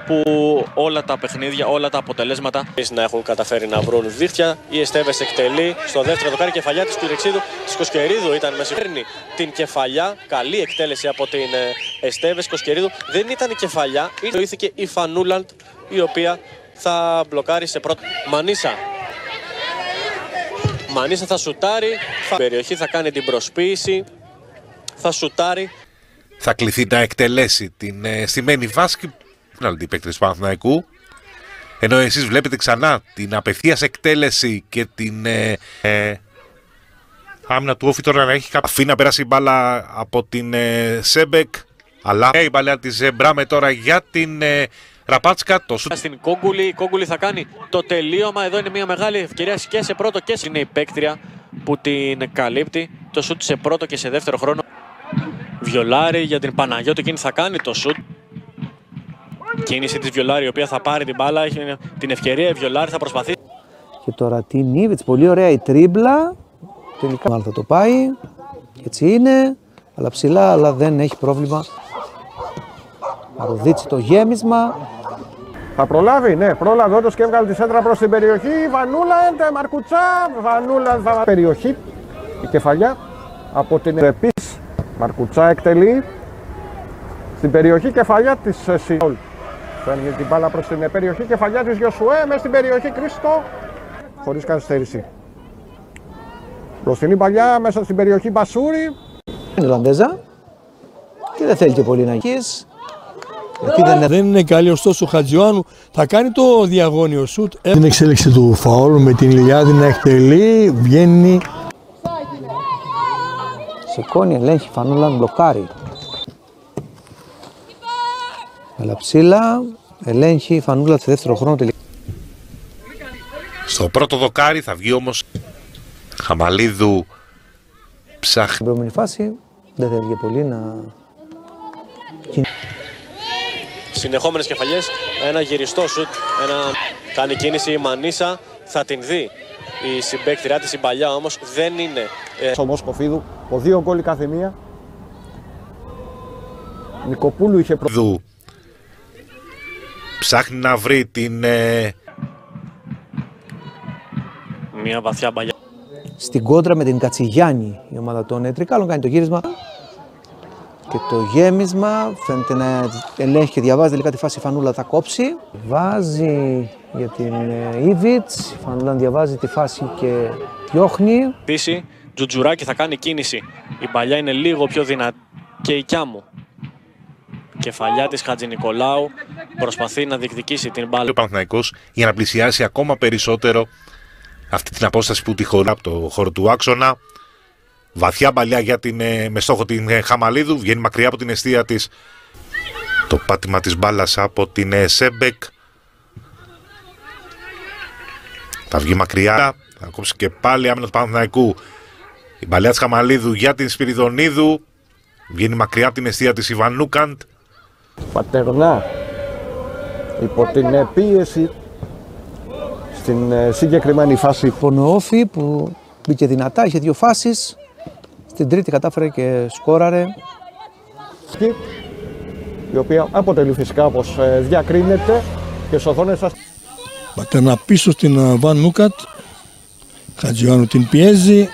που όλα τα παιχνίδια, όλα τα αποτελέσματα να έχουν καταφέρει να βρουν δίχτυα. Η Εστέβες εκτελεί στο δεύτερο δοκάρι, κεφαλιά της Κυρεξίδου, της Κοσκερίδου ήταν μέσα. Παίρνει την κεφαλιά, καλή εκτέλεση από την Εστέβες. Κοσκερίδου δεν ήταν η κεφαλιά, ήρθε η Φανούλαντ, η οποία θα μπλοκάρει σε πρώτο. Μανίσα θα σουτάρει, περιοχή θα κάνει την προσποίηση, θα σουτάρει. Θα κληθεί να εκτελέσει την στημένη βάσκη, πέναλτι παίκτης του Παναθηναϊκού. Ενώ εσείς βλέπετε ξανά την απευθείας εκτέλεση και την άμυνα του Όφη τώρα να έχει αφήνει να περάσει η μπάλα από την Σέμπεκ. Αλλά η μπάλα της Μπράμε τώρα για την Ραπάτσκα. Το σουτ στην Κόγκουλη, η Κόγκουλη θα κάνει το τελείωμα. Εδώ είναι μια μεγάλη ευκαιρία και σε πρώτο και σε είναι η παίκτρια που την καλύπτει. Το σουτ σε πρώτο και σε δεύτερο χρόνο. Βιολάρη για την Παναγιώτη, εκείνη θα κάνει το σουτ. Κίνηση της Βιολάρη, η οποία θα πάρει την μπάλα, έχει την ευκαιρία, η Βιολάρη θα προσπαθήσει. Και τώρα την Νίβιτς, πολύ ωραία η τρίμπλα. Τελικά μάλλον θα το πάει. Έτσι είναι, αλλά ψηλά, αλλά δεν έχει πρόβλημα. Αροδίτσι το γέμισμα. Θα προλάβει, ναι, πρόλαβε όντως και έβγαλε τη σέντρα προς την περιοχή. Βανούλα, Μαρκουτσά, Βανούλα, περιοχή. Η κεφαλιά από την Επίς. Μαρκουτσά εκτελεί. Στην περιοχή κεφαλιά της Σιόλ. Φέρνει την μπάλα προς την περιοχή κεφαλιά της Γιοσουέ. Μες στην περιοχή Κρίστο. Χωρίς καθυστέρηση. Μπροστινή παλιά μέσα στην περιοχή Μπασούρη. Είναι Ολλανδέζα και δεν θέλει και πολύ να αγγίσει. Δεν είναι καλή, ωστόσο ο Χατζιωάννου θα κάνει το διαγώνιο σουτ. Την εξέλιξη του φαόλου με την Ηλιάδη να εκτελεί, βγαίνει. Σηκώνει, ελέγχει, Φανούλα, μπλοκάρει. Μελαψίλα, ελέγχει, Φανούλα στη δεύτερο χρόνο τελικά. Στο πρώτο δοκάρι θα βγει όμως Χαμαλίδου ψάχνει. Στην προηγούμενη φάση δεν θα έβγε πολύ να... Συνεχόμενες κεφαλιές, ένα γυριστό σουτ, κάνει κίνηση η Μανίσα, θα την δει η συμπαίκτηριά της, η παλιά όμως δεν είναι. Όμως Κοφίδου, από 2 γκόλ κάθε μία. Νικοπούλου είχε ψάχνει να βρει την... Μια βαθιά μπαλιά. Στην κόντρα με την Κατσιγιάννη η ομάδα των Τρικάλων κάνει το γύρισμα. Και το γέμισμα φαίνεται να ελέγχει και διαβάζει τελικά τη φάση. Η Φανούλα θα κόψει. Βάζει για την Ήβιτς. Η Φανούλα διαβάζει τη φάση και διώχνει. Πίση, Τζουτζουράκη θα κάνει κίνηση. Η παλιά είναι λίγο πιο δυνατή. Και η Κιάμου. Κεφαλιά της Χατζηνικολάου προσπαθεί να διεκδικήσει την μπάλα. Ο Παναθηναϊκός για να πλησιάσει ακόμα περισσότερο αυτή την απόσταση που τη χωρά από το χώρο του άξονα. Βαθιά μπαλιά για με στόχο την Χαμαλίδου, βγαίνει μακριά από την εστία της. Το πάτημα της μπάλας από την Σέμπεκ. Θα βγει μακριά, θα κόψει και πάλι άμυνα του Παναθηναϊκού. Η μπαλιά της Χαμαλίδου για την Σπυριδονίδου. Βγαίνει μακριά από την εστία της Ιβανούκαντ. Πατερνά υπό την πίεση στην συγκεκριμένη φάση. Πονόφι που μπήκε δυνατά, είχε 2 φάσεις. Στην τρίτη κατάφερε και σκόραρε. Η οποία αποτελεί φυσικά όπως διακρίνεται και σωθώνε σας. Πατερνά πίσω στην Βαν Νούκατ. Χατζιωάννου την πιέζει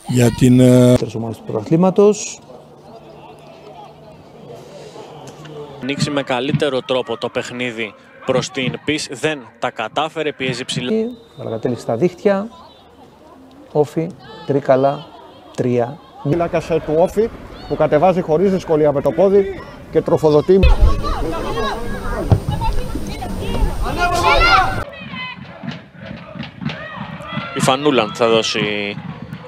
για την... ομάδες του πρωταθλήματος. Ανοίξει με καλύτερο τρόπο το παιχνίδι προς την ΠΙΣ, δεν τα κατάφερε, πιέζει ψηλά. Παρακατέληξε στα δίχτυα. Όφι, Τρίκαλα, 3. Μίλακας του Όφι που κατεβάζει χωρίς δυσκολία με το πόδι και τροφοδοτεί. Η Φανούλαντ θα δώσει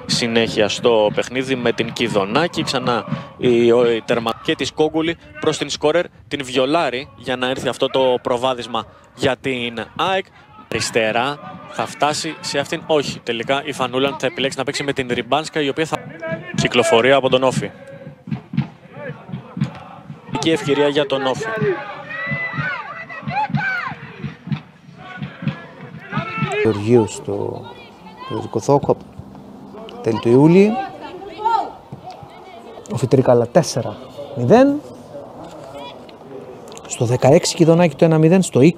συνέχεια στο παιχνίδι με την Κιδονάκη, ξανά η τερματική της Κόγκουλη προς την σκόρερ, την Βιολάρη, για να έρθει αυτό το προβάδισμα για την ΑΕΚ. Αριστερά θα φτάσει σε αυτήν, όχι, τελικά η Φανούλαντ θα επιλέξει να παίξει με την Ριμπάνσκα, η οποία θα κυκλοφορεί από τον Όφι. Και ευκαιρία για τον Όφι. Γεωργίου στο περιοδικό Θόκο, τέλη του Ιούλη. Όφι Τρίκαλα 4-0. Στο 16 Κιδονάκη το 1-0, στο 20.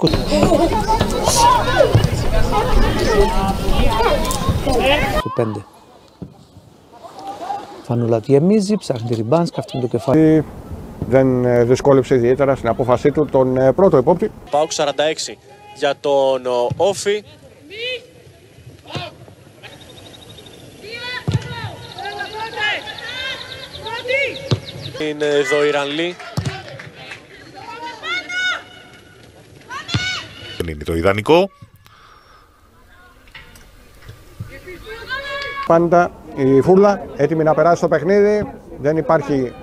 Στο 5. Φανούλα γεμίζει, ψάχνει τη ριμπάν, σκαφτεί το κεφάλι. Δεν δυσκόλεψε ιδιαίτερα στην απόφασή του τον πρώτο υπόπτη. ΠΑΟΚ 46 για τον Όφη. Είναι εδώ η Ρανλή. Δεν είναι το ιδανικό. Πάντα η Φούρλα έτοιμη να περάσει το παιχνίδι. Δεν υπάρχει